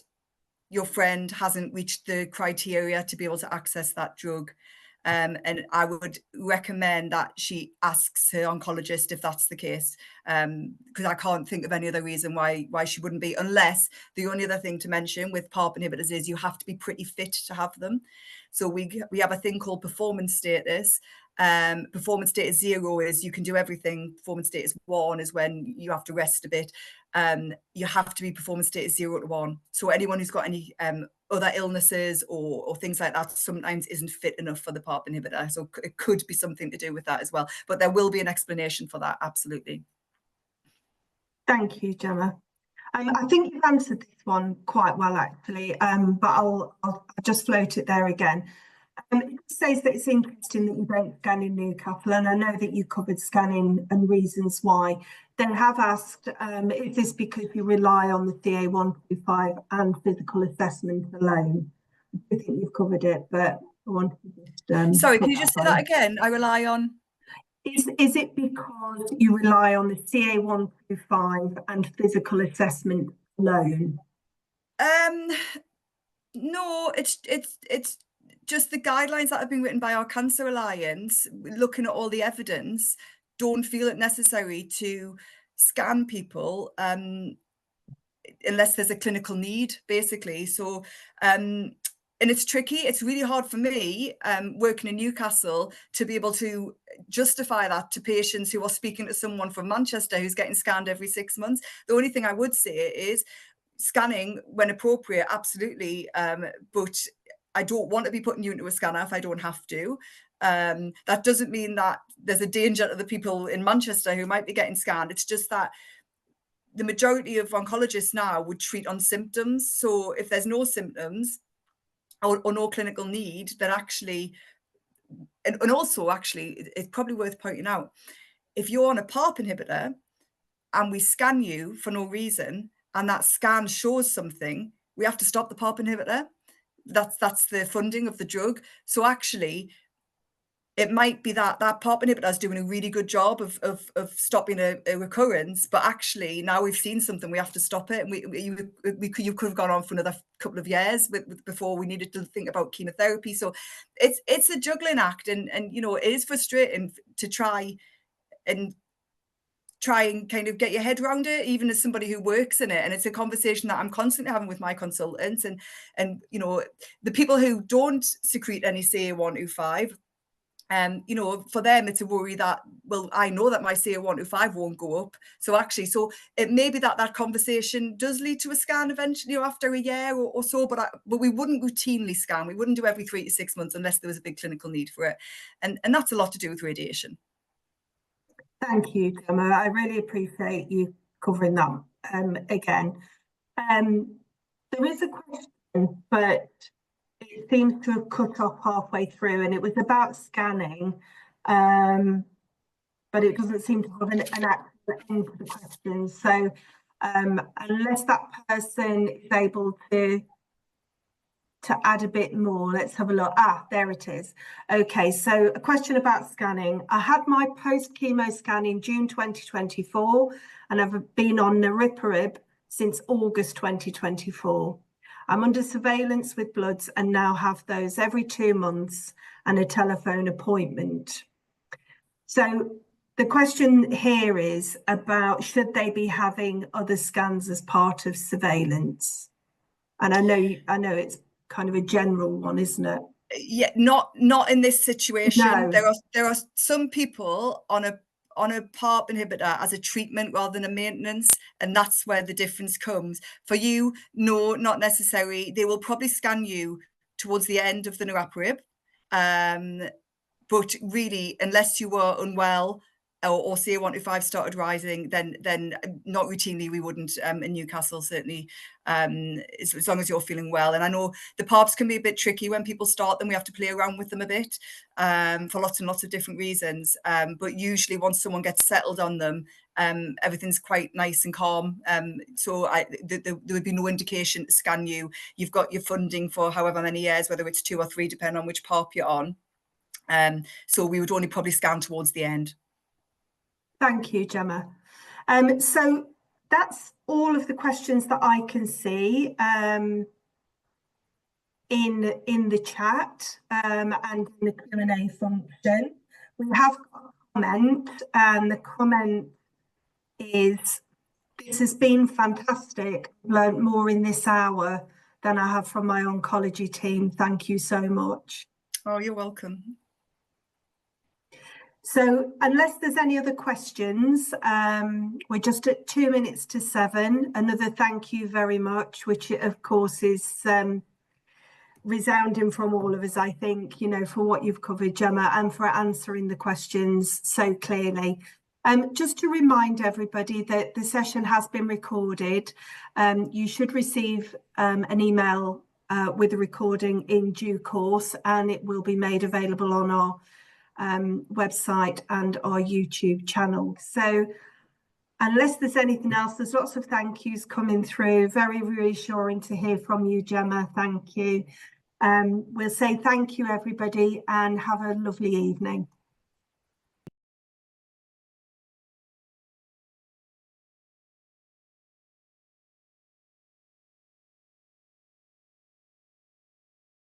your friend hasn't reached the criteria to be able to access that drug. And I would recommend that she asks her oncologist if that's the case, because I can't think of any other reason why she wouldn't be, unless the only other thing to mention with PARP inhibitors is you have to be pretty fit to have them. So we have a thing called performance status. Performance status 0 is you can do everything. Performance status 1 is when you have to rest a bit. You have to be performance status 0 to 1. So anyone who's got any other illnesses or things like that sometimes isn't fit enough for the PARP inhibitor. So it could be something to do with that as well. But there will be an explanation for that, absolutely. Thank you, Gemma. I think you've answered this one quite well, actually, but I'll just float it there again. It says that it's interesting that you don't scan in Newcastle, and I know that you covered scanning and reasons why. They have asked, is this because you rely on the CA-125 and physical assessment alone? I think you've covered it, but I wanted to just... Sorry, can you just say that again? I rely on... Is it because you rely on the CA-125 and physical assessment alone? No, it's just the guidelines that have been written by our Cancer Alliance, looking at all the evidence, don't feel it necessary to scan people unless there's a clinical need, basically. So, and it's tricky. It's really hard for me working in Newcastle to be able to justify that to patients who are speaking to someone from Manchester who's getting scanned every 6 months. The only thing I would say is scanning when appropriate, absolutely. But I don't want to be putting you into a scanner if I don't have to. That doesn't mean that there's a danger to the people in Manchester who might be getting scanned. It's just that the majority of oncologists now would treat on symptoms. So if there's no symptoms or no clinical need, then actually, and also actually, it's probably worth pointing out, if you're on a PARP inhibitor and we scan you for no reason, and that scan shows something, we have to stop the PARP inhibitor. That's the funding of the drug. So actually, it might be that PARP inhibitor is doing a really good job of stopping a recurrence, but actually now we've seen something, we have to stop it, and you could have gone on for another couple of years before we needed to think about chemotherapy. So it's a juggling act, and you know, it is frustrating to try and kind of get your head around it, even as somebody who works in it. And it's a conversation that I'm constantly having with my consultants, and you know, the people who don't secrete any CA-125, you know, for them it's a worry that, well, I know that my CA-125 won't go up. So actually, so it may be that conversation does lead to a scan eventually, you know, after a year or so, but we wouldn't routinely scan. We wouldn't do every 3 to 6 months unless there was a big clinical need for it. And that's a lot to do with radiation. Thank you, Gemma. I really appreciate you covering that again. There is a question, but it seems to have cut off halfway through, and it was about scanning, but it doesn't seem to have an actual end to the question. So unless that person is able to add a bit more, let's have a look. There it is. Okay, so a question about scanning. I had my post-chemo scan in June 2024, and I've been on niraparib since August 2024. I'm under surveillance with bloods and now have those every 2 months and a telephone appointment. So the question here is about, should they be having other scans as part of surveillance? And I know it's kind of a general one, isn't it? Yeah, not in this situation. No. There are some people on a PARP inhibitor as a treatment rather than a maintenance, and that's where the difference comes. For you, no, not necessary. They will probably scan you towards the end of the niraparib, but really, unless you were unwell or CA-125 started rising, then not routinely, we wouldn't in Newcastle, certainly, as long as you're feeling well. And I know the PARPs can be a bit tricky when people start them. We have to play around with them a bit for lots and lots of different reasons. But usually once someone gets settled on them, everything's quite nice and calm. So there would be no indication to scan you. You've got your funding for however many years, whether it's 2 or 3, depending on which PARP you're on. So we would only probably scan towards the end. Thank you, Gemma. So that's all of the questions that I can see. in the chat and in the Q&A function. We have got a comment, and the comment is, "This has been fantastic. I've learned more in this hour than I have from my oncology team. Thank you so much." Oh, you're welcome. So unless there's any other questions, we're just at 2 minutes to 7. Another thank you very much, which of course is resounding from all of us, I think, you know, for what you've covered, Gemma, and for answering the questions so clearly. Just to remind everybody that the session has been recorded. You should receive an email with a recording in due course, and it will be made available on our website and our YouTube channel. So unless there's anything else, there's lots of thank yous coming through. Very reassuring to hear from you, Gemma. Thank you. We'll say thank you, everybody, and have a lovely evening.